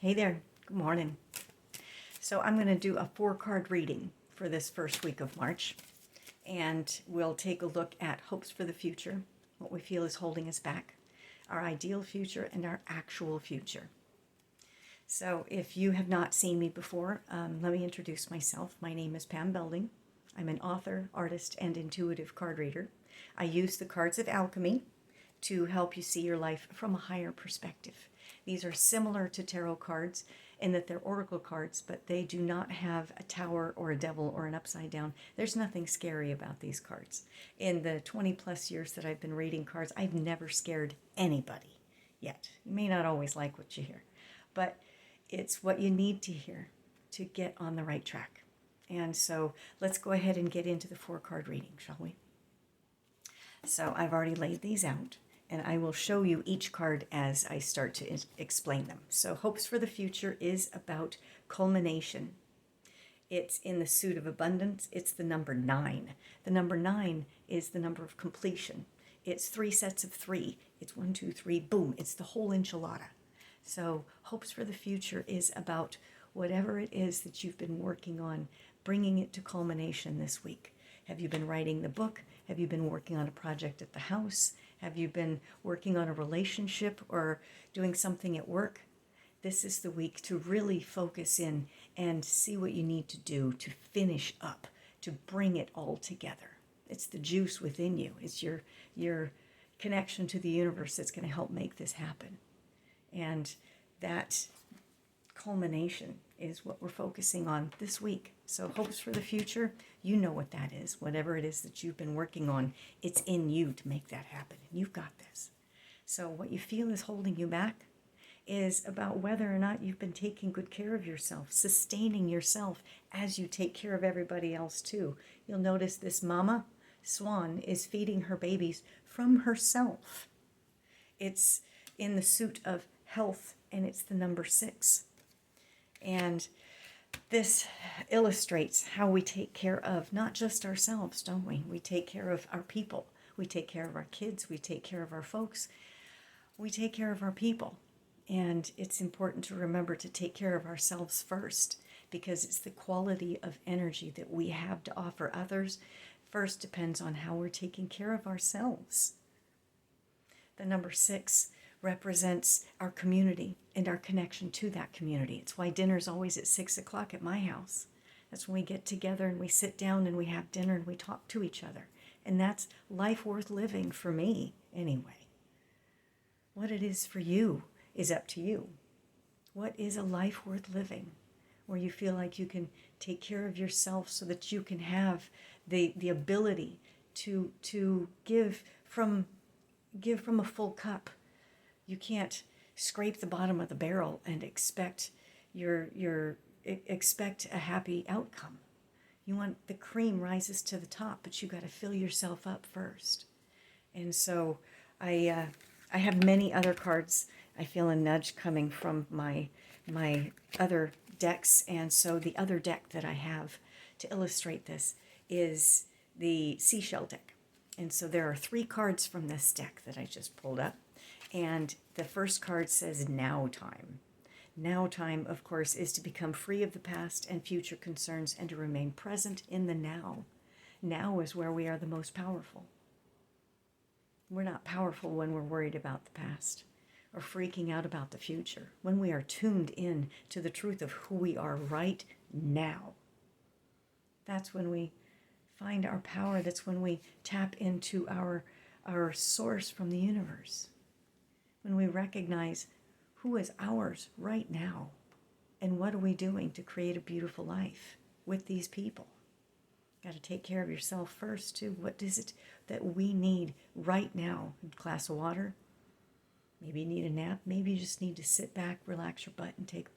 Hey there, good morning. So I'm going to do a 4-card reading for this first week of March, and we'll take a look at hopes for the future, what we feel is holding us back, our ideal future, and our actual future. So if you have not seen me before, let me introduce myself. My name is Pam Belding. I'm an author, artist, and intuitive card reader. I use the Cards of Alchemy to help you see your life from a higher perspective. These are similar to tarot cards in that they're oracle cards, but they do not have a tower or a devil or an upside down. There's nothing scary about these cards. In the 20 plus years that I've been reading cards, I've never scared anybody yet. You may not always like what you hear, but it's what you need to hear to get on the right track. And so let's go ahead and get into the 4-card reading, shall we? So I've already laid these out, and I will show you each card as I start to explain them. So hopes for the future is about culmination. It's in the suit of abundance. It's the number 9. The number 9 is the number of completion. It's 3 sets of 3. It's 1, 2, 3, boom. It's the whole enchilada. So hopes for the future is about whatever it is that you've been working on, bringing it to culmination this week. Have you been writing the book? Have you been working on a project at the house? Have you been working on a relationship or doing something at work? This is the week to really focus in and see what you need to do to finish up, to bring it all together. It's the juice within you. It's your connection to the universe that's going to help make this happen. And that culmination is what we're focusing on this week. So hopes for the future, you know what that is. Whatever it is that you've been working on, it's in you to make that happen. And you've got this. So what you feel is holding you back is about whether or not you've been taking good care of yourself, sustaining yourself as you take care of everybody else too. You'll notice this mama swan is feeding her babies from herself. It's in the suit of health, and it's the number 6. And this illustrates how we take care of not just ourselves, don't we? We take care of our people. We take care of our kids. We take care of our folks. We take care of our people. And it's important to remember to take care of ourselves first, because it's the quality of energy that we have to offer others first depends on how we're taking care of ourselves. The number 6 represents our community and our connection to that community. It's why dinner's always at 6 o'clock at my house. That's when we get together and we sit down and we have dinner and we talk to each other. And that's life worth living for me anyway. What it is for you is up to you. What is a life worth living where you feel like you can take care of yourself so that you can have the ability to give from a full cup? You can't scrape the bottom of the barrel and expect expect a happy outcome. You want the cream rises to the top, but you got to fill yourself up first. And so I have many other cards. I feel a nudge coming from my other decks, and so the other deck that I have to illustrate this is the seashell deck. And so there are 3 cards from this deck that I just pulled up. And the first card says now time. Now time, of course, is to become free of the past and future concerns and to remain present in the now. Now is where we are the most powerful. We're not powerful when we're worried about the past or freaking out about the future. When we are tuned in to the truth of who we are right now, that's when we find our power. That's when we tap into our source from the universe. When we recognize who is ours right now and what are we doing to create a beautiful life with these people. Got to take care of yourself first too. What is it that we need right now? A glass of water? Maybe you need a nap. Maybe you just need to sit back, relax your butt, and take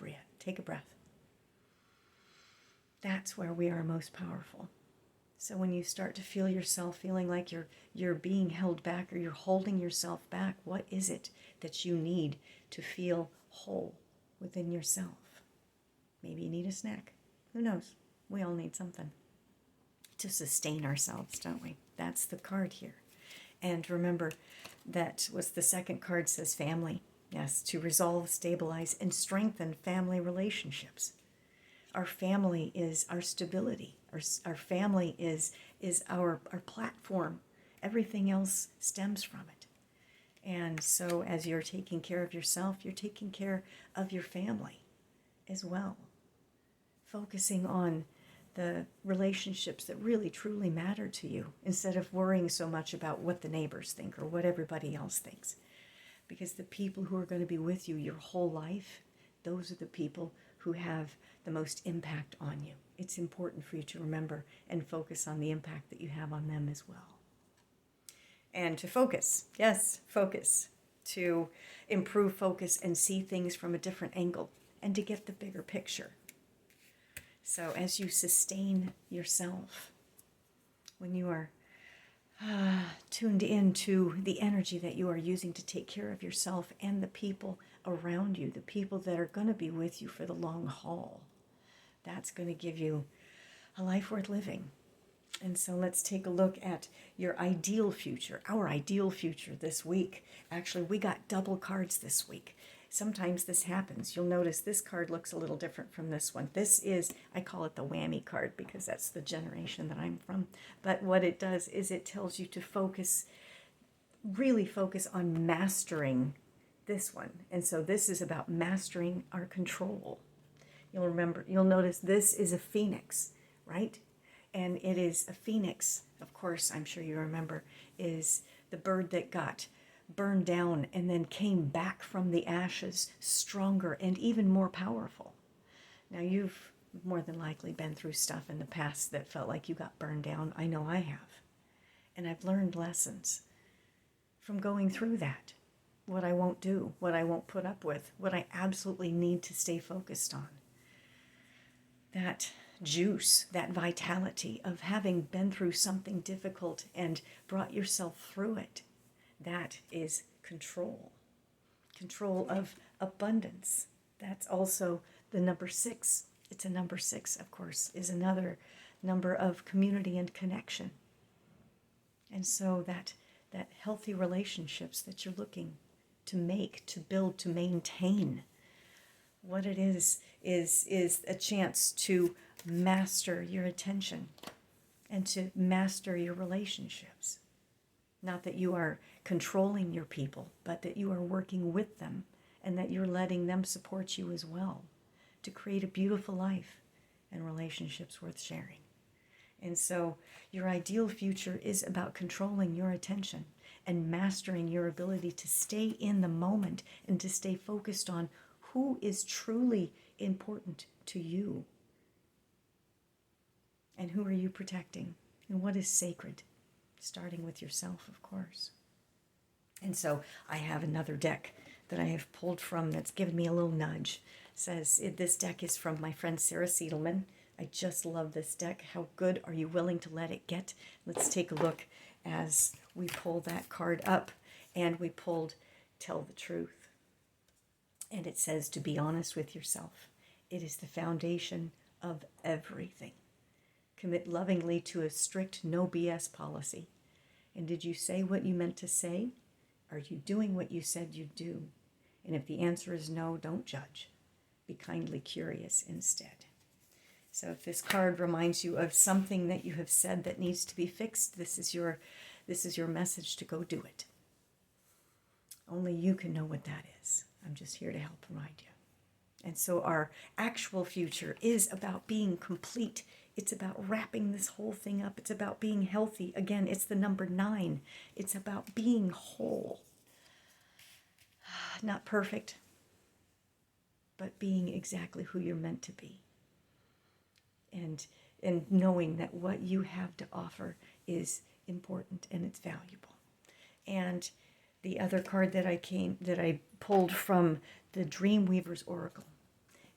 a breath. That's where we are most powerful. So when you start to feel yourself feeling like you're being held back or you're holding yourself back, what is it that you need to feel whole within yourself? Maybe you need a snack. Who knows? We all need something to sustain ourselves, don't we? That's the card here. And remember, that was the second card says family. Yes, to resolve, stabilize, and strengthen family relationships. Our family is our stability. Our family is our platform. Everything else stems from it. And so as you're taking care of yourself, you're taking care of your family as well. Focusing on the relationships that really truly matter to you instead of worrying so much about what the neighbors think or what everybody else thinks. Because the people who are going to be with you your whole life, those are the people who have the most impact on you. It's important for you to remember and focus on the impact that you have on them as well. And to focus, yes, focus, to improve focus and see things from a different angle and to get the bigger picture. So as you sustain yourself, when you are tuned into the energy that you are using to take care of yourself and the people around you, the people that are going to be with you for the long haul, that's going to give you a life worth living. And so let's take a look at your ideal future, our ideal future this week. Actually, we got double cards this week. Sometimes this happens. You'll notice this card looks a little different from this one. This is, I call it the whammy card because that's the generation that I'm from. But what it does is it tells you to focus, really focus on mastering this one. And so this is about mastering our control. You'll notice this is a phoenix, right? And it is a phoenix, of course, I'm sure you remember, is the bird that got burned down and then came back from the ashes stronger and even more powerful. Now, you've more than likely been through stuff in the past that felt like you got burned down. I know I have. And I've learned lessons from going through that. What I won't do, what I won't put up with, what I absolutely need to stay focused on. That juice, that vitality of having been through something difficult and brought yourself through it. That is control. Control of abundance. That's also the number 6. It's a number 6, of course, is another number of community and connection. And so that healthy relationships that you're looking to make, to build, to maintain, what it is a chance to master your attention and to master your relationships. Not that you are controlling your people, but that you are working with them and that you're letting them support you as well to create a beautiful life and relationships worth sharing. And so your ideal future is about controlling your attention and mastering your ability to stay in the moment and to stay focused on who is truly important to you. And who are you protecting? And what is sacred? Starting with yourself, of course. And so I have another deck that I have pulled from that's given me a little nudge. It says, this deck is from my friend Sarah Siedelman. I just love this deck. How good are you willing to let it get? Let's take a look as we pull that card up. And we pulled Tell the Truth. And it says to be honest with yourself. It is the foundation of everything. Commit lovingly to a strict no BS policy. And did you say what you meant to say? Are you doing what you said you'd do? And if the answer is no, don't judge. Be kindly curious instead. So if this card reminds you of something that you have said that needs to be fixed, this is your message to go do it. Only you can know what that is. I'm just here to help remind you. And so our actual future is about being complete. It's about wrapping this whole thing up. It's about being healthy. Again, it's the number 9. It's about being whole. Not perfect, but being exactly who you're meant to be. And knowing that what you have to offer is important and it's valuable. And the other card that I pulled from the Dreamweaver's Oracle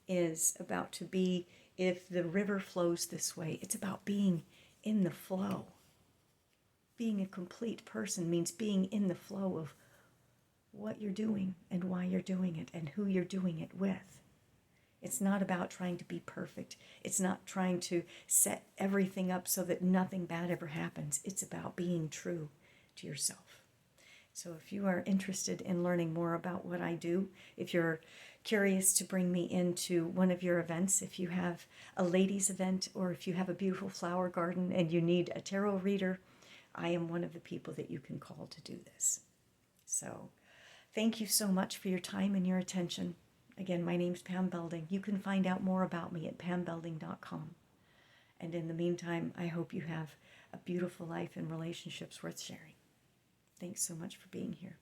is about to be, if the river flows this way, it's about being in the flow. Being a complete person means being in the flow of what you're doing and why you're doing it and who you're doing it with. It's not about trying to be perfect. It's not trying to set everything up so that nothing bad ever happens. It's about being true to yourself. So if you are interested in learning more about what I do, if you're curious to bring me into one of your events, if you have a ladies event, or if you have a beautiful flower garden and you need a tarot reader, I am one of the people that you can call to do this. So thank you so much for your time and your attention. Again, my name's Pam Belding. You can find out more about me at pambelding.com. And in the meantime, I hope you have a beautiful life and relationships worth sharing. Thanks so much for being here.